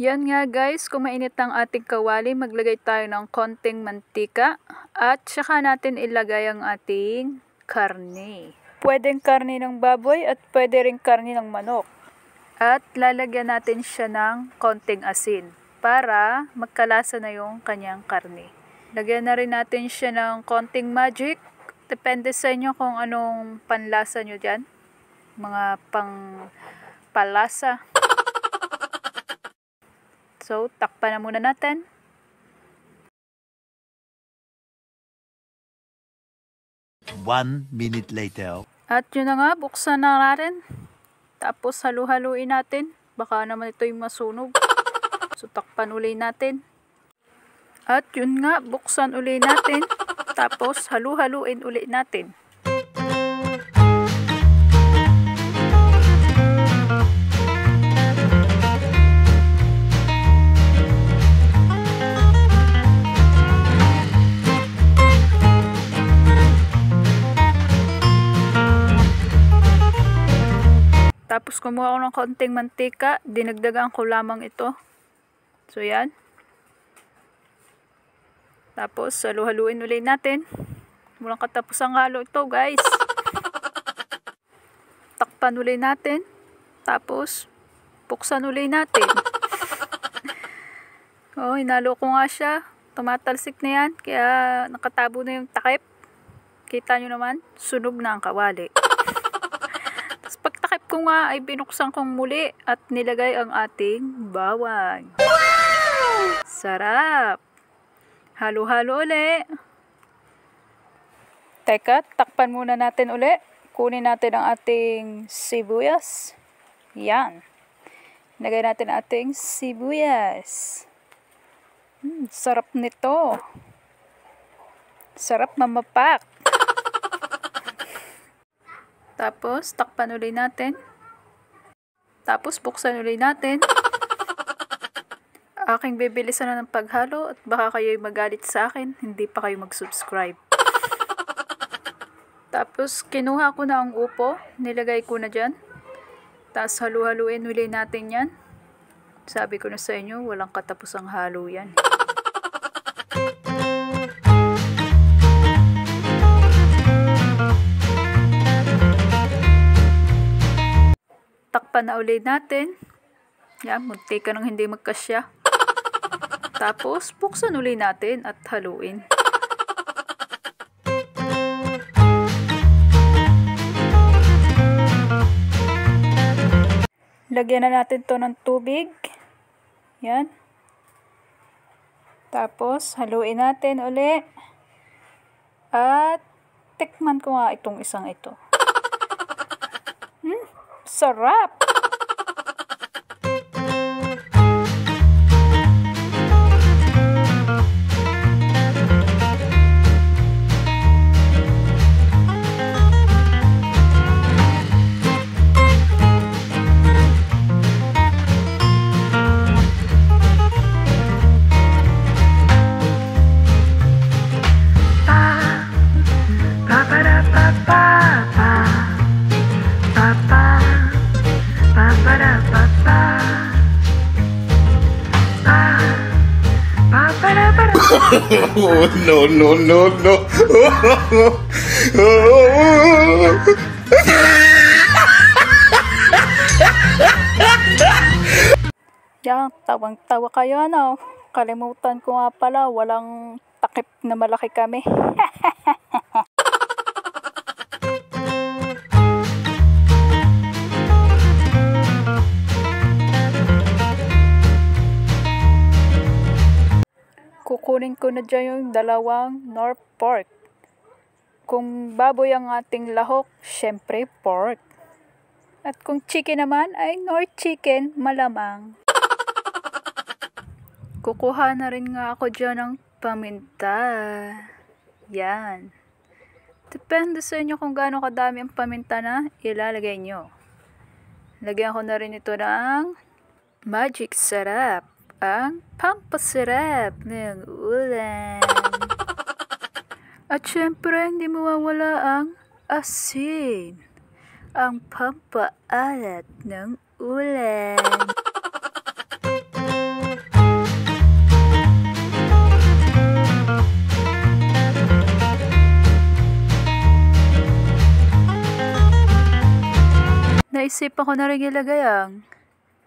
Yan nga guys, kung mainit ang ating kawali, maglagay tayo ng konting mantika at saka natin ilagay ang ating karne. Pwedeng karne ng baboy at pwede rin karne ng manok. At lalagyan natin siya ng konting asin para magkalasa na yung kanyang karne. Lagyan na rin natin siya ng konting magic. Depende sa inyo kung anong panlasa nyo dyan. Mga palasa. So, takpan na muna natin. One minute later. At yun na nga, buksan na natin. Tapos halu-haluin natin. Baka naman ito'y masunog. So, takpan uli natin. At yun nga, buksan uli natin. Tapos halu-haluin uli natin. Tapos kumuha ako ng konting mantika, dinagdagan ko lamang ito. So yan. Tapos halu-haluin ulit natin. Walang katapusang halo ito guys. Takpan ulit natin. Tapos buksan ulit natin. Oh, hinalo ko nga siya. Tumatalsik na yan. Kaya nakatabo na yung takip. Kita nyo naman, sunog na ang kawali. Pagtakip ko nga ay binuksan kong muli at nilagay ang ating bawang. Wow! Sarap! Halo-halo uli. Teka, takpan muna natin uli. Kunin natin ang ating sibuyas. Yan. Lagay natin ang ating sibuyas. Sarap nito. Sarap mamapak. Tapos, takpan ulit natin. Tapos, buksan ulit natin. Aking bibilisan na ng paghalo at baka kayo'y magalit sa akin, hindi pa kayo mag-subscribe. Tapos, kinuha ko na ang upo, nilagay ko na dyan. Tapos, halu-haluin ulit natin yan. Sabi ko na sa inyo, walang katapusang halo yan. Takpan na ulit natin. Yan, munti ka nang hindi magkasya. Tapos, buksan ulit natin at haluin. Lagyan na natin to ng tubig. Yan. Tapos, haluin natin ulit. At, tikman ko nga itong isang ito. Sarap! Oh, no, no, no, no. Yan, tawang-tawa kayo ano. Kalimutan ko nga pala, walang takip na malaki kami. Kukunin ko na dyan yung dalawang North pork. Kung baboy ang ating lahok, syempre pork. At kung chicken naman ay North chicken, malamang. Kukuha na rin nga ako dyan ng paminta. Yan. Depende sa inyo kung gaano kadami ang paminta na ilalagay nyo. Lagyan ko na rin ito ng magic sarap. Ang pampasarap ng ulam. At syempre, hindi mawawala ang asin. Ang pampaalat ng ulam. naisipan ko na rin ilagay ang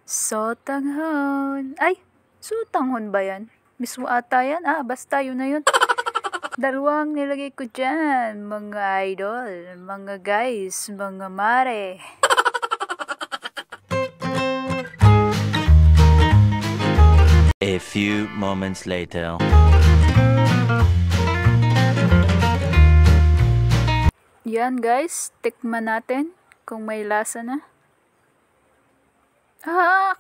sotanghon. Ay, sotanghon ba yan? Mismo ata yan? Basta yun na yun. Dalawang nilagay ko dyan, mga idol, mga guys, mga mare. A few moments later. Yan guys, tikman natin kung may lasa na.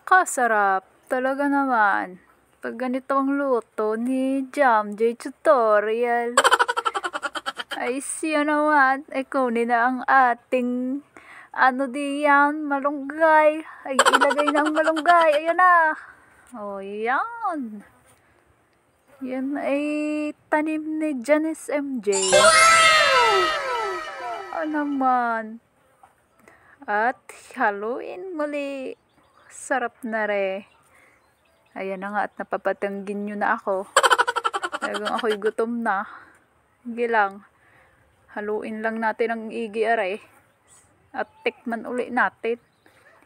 Kasarap. Talaga naman. Pag ganito ang luto ni Jam J Tutorial. Ay siya naman. Ay kunin na ang ating diyan, malunggay. Ay ilagay na ang malunggay. Ayan na. O yan. Yan ay tanim ni Janice MJ. Naman. At haluin muli. Sarap na re. Ayan na nga at napapatanggin nyo na ako. Talagang ako'y gutom na. Sige lang. Haluin lang natin ang igi are. At tikman uli natin.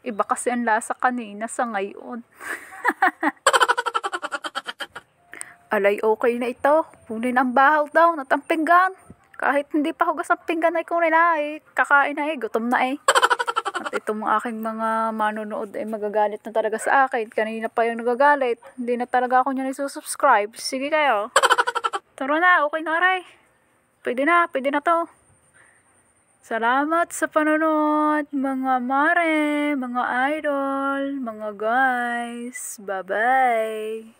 Iba kasi ang lasa kanina sa ngayon. Alay, okay na ito. Kunin ang bahaw daw at ang pinggan. Kahit hindi pa hugas ang pinggan ay kunin na kakain na gutom na At itong aking mga manonood ay magagalit na talaga sa akin. Kanina pa yung nagagalit. Hindi na talaga ako niya nagsusubscribe. Sige kayo. Tara na, okay na aray. Pwede na to. Salamat sa panonood, mga mare, mga idol, mga guys. Bye-bye.